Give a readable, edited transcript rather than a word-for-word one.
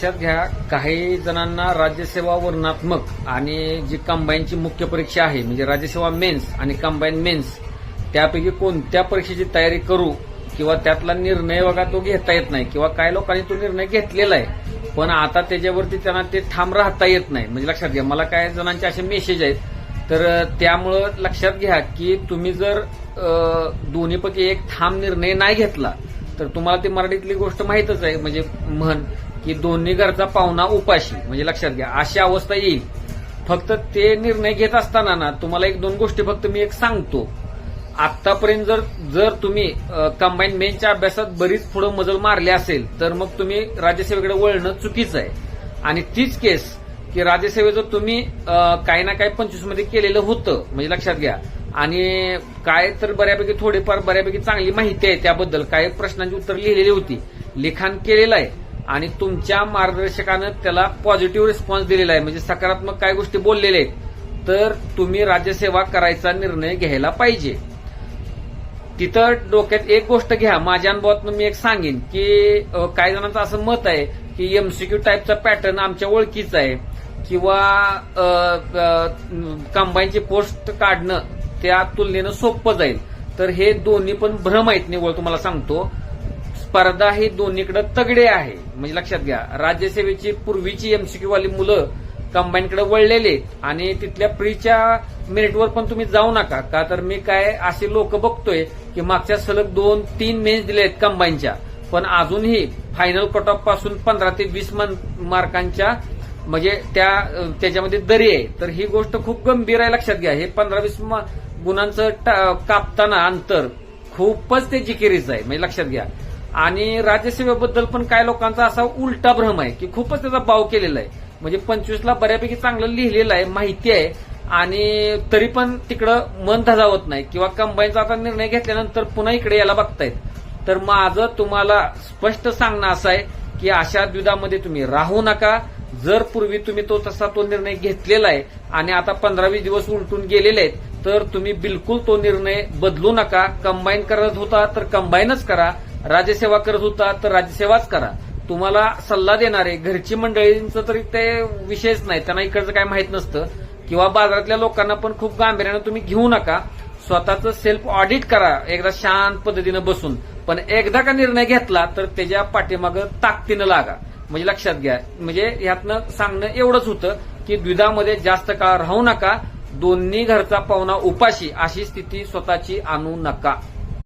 लक्षात घ्या, काही जणांना राज्यसेवा वर्णनात्मक आणि जी कंबाईनची मुख्य परीक्षा आहे म्हणजे राज्यसेवा मेन्स आणि कंबाईन मेन्स त्यापैकी कोणत्या परीक्षेची तयारी करू किंवा त्यातला निर्णय बघा तो घेता येत नाही किंवा काही लोकांनी तो निर्णय घेतलेला आहे पण आता त्याच्यावरती त्यांना ते ठाम राहता येत नाही. म्हणजे लक्षात घ्या, मला काही जणांचे असे मेसेज आहेत. तर त्यामुळं लक्षात घ्या की तुम्ही जर दोन्हीपैकी एक ठाम निर्णय नाही घेतला तर तुम्हाला ती मराठीतली गोष्ट माहीतच आहे, म्हणजे म्हण की दोन्ही घरचा पाहुणा उपाशी. म्हणजे लक्षात घ्या अशी अवस्था येईल. फक्त ते निर्णय घेत असताना ना तुम्हाला एक दोन गोष्टी फक्त मी एक सांगतो. आतापर्यंत जर तुम्ही कंबाईन मेन्सच्या अभ्यासात बरीच पुढे मजल मारली असेल तर मग तुम्ही राज्यसेवेकडे वळणं चुकीचं आहे. आणि तीच केस की राज्यसेवेचं तुम्ही काही ना काही 25 मध्ये केलेलं होतं, म्हणजे लक्षात घ्या. आणि काय तर बऱ्यापैकी थोडीफार बऱ्यापैकी चांगली माहिती आहे त्याबद्दल, काही प्रश्नांची उत्तर लिहिलेली होती, लिखाण केलेलं आहे आणि तुमच्या मार्गदर्शकानं त्याला पॉझिटिव्ह रिस्पॉन्स दिलेला आहे, म्हणजे सकारात्मक काही गोष्टी बोललेल्या आहेत. तर तुम्ही राज्यसेवा करायचा निर्णय घ्यायला पाहिजे. तिथं डोक्यात एक गोष्ट घ्या, माझ्या अनुभवातून मी एक सांगेन की काही जणांचं असं मत आहे की एमसीक्यू टाईपचा पॅटर्न आमच्या ओळखीचा आहे किंवा कंबाईनची पोस्ट काढणं त्या तुलनेनं सोपं जाईल. तर हे दोन्ही पण भ्रम आहेत. निवळ तुम्हाला सांगतो, स्पर्धा ही दोन्हीकडे तगडे आहे. म्हणजे लक्षात घ्या, राज्यसेवेची पूर्वीची एमसीक्यू वाली मुलं कंबाईनकडे वळलेले आणि तिथल्या प्रीच्या मेरिटवर पण तुम्ही जाऊ नका. का तर मी काय असे लोक बघतोय की मागच्या सलग 2-3 मेन्स दिले आहेत कंबाईनच्या, पण अजूनही फायनल कट ऑफ पासून 15 ते 20 मार्कांच्या म्हणजे त्याच्यामध्ये दरी आहे. तर ही गोष्ट खूप गंभीर आहे. लक्षात घ्या, हे 15-20 गुणांचं कापताना अंतर खूपच ते जिकिरीच आहे. म्हणजे लक्षात घ्या. आणि राज्यसेवेबद्दल पण काय लोकांचा असा उलटा भ्रम आहे की खूपच त्याचा बाव केलेला आहे. म्हणजे 25ला बऱ्यापैकी चांगलं लिहिलेलं आहे, माहिती आहे, आणि तरी पण तिकडं मन धजावत नाही किंवा कंबाईनचा आता निर्णय घेतल्यानंतर पुन्हा इकडे यायला बघतायत. तर माझं तुम्हाला स्पष्ट सांगणं असं आहे की अशा द्विधामध्ये तुम्ही राहू नका. जर पूर्वी तुम्ही तो निर्णय घेतलेला आहे आणि आता 15-20 दिवस उलटून गेलेले आहेत तर तुम्ही बिलकुल तो निर्णय बदलू नका. कंबाईन करत होता तर कंबाईनच करा, राज्यसेवा करत होता तर राज्यसेवाच करा. तुम्हाला सल्ला देणारे घरची मंडळींचं तरी ते विषयच नाही, त्यांना इकडचं काय माहित नसतं किंवा बाजारातल्या लोकांना पण खूप गांभीर्यानं तुम्ही घेऊ नका. स्वतःचं सेल्फ ऑडिट करा एकदा शांत पद्धतीनं बसून. पण एकदा का निर्णय घेतला तर त्याच्या पाठीमागं ताकदीनं लागा. म्हणजे लक्षात घ्या, म्हणजे ह्यातनं सांगणं एवढंच होतं की द्विधामध्ये जास्त काळ राहू नका. दोन्ही घरचा पाहुणा उपाशी अशी स्थिती स्वतःची आणू नका.